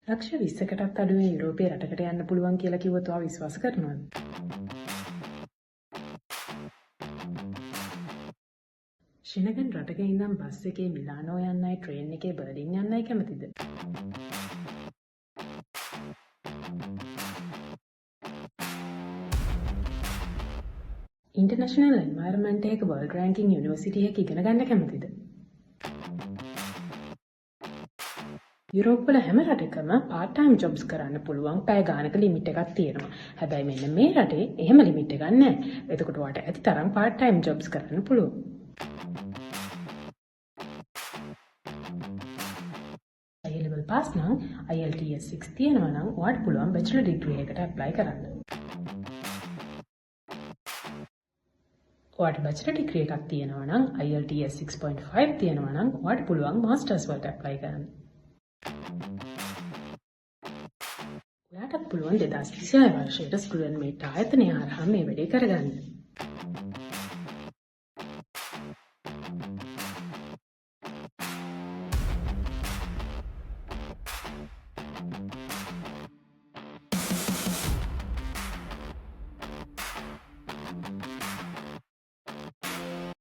ලක්ෂ 20කටත් අඩු වෙන යුරෝපයේ රටකට යන්න පුළුවන් කියලා කිව්වොත් ඔයා විශ්වාස කරනවද? ශෙනගන් රටක ඉඳන් බස් එකේ මිලානෝ යන්නයි ට්‍රේන් එකේ බර්ලින් යන්නයි කැමතිද? ඉන්ටර්නැෂනල් එන්වයරන්මන්ට් එකක වර්ල්ඩ් රෑන්කින් යුනිවර්සිටි එකක ඉගෙන ගන්න කැමතිද? යුරෝප් වල හැම රටකම part time jobs කරන්න පුළුවන් පැය ගානක ලිමිට් එකක් තියෙනවා. හැබැයි මෙන්න මේ රටේ එහෙම ලිමිට් එකක් නැහැ. එතකොට ඔයාට ඇති තරම් part time jobs කරන්න පුළුවන්. high level pass නම් IELTS 6 තියෙනවා නම් ඔයාට පුළුවන් bachelor degree එකට apply කරන්න. ඔයාට bachelor degree එකක් තියෙනවා නම් IELTS 6.5 තියෙනවා නම් ඔයාට පුළුවන් masters වලට apply කරන්න. ඔයාටත් පුළුවන් 2026 වර්ෂයට ස්ටුඩන්ට් මේට් ආයතනය හරහා මේ වැඩේ කරගන්න.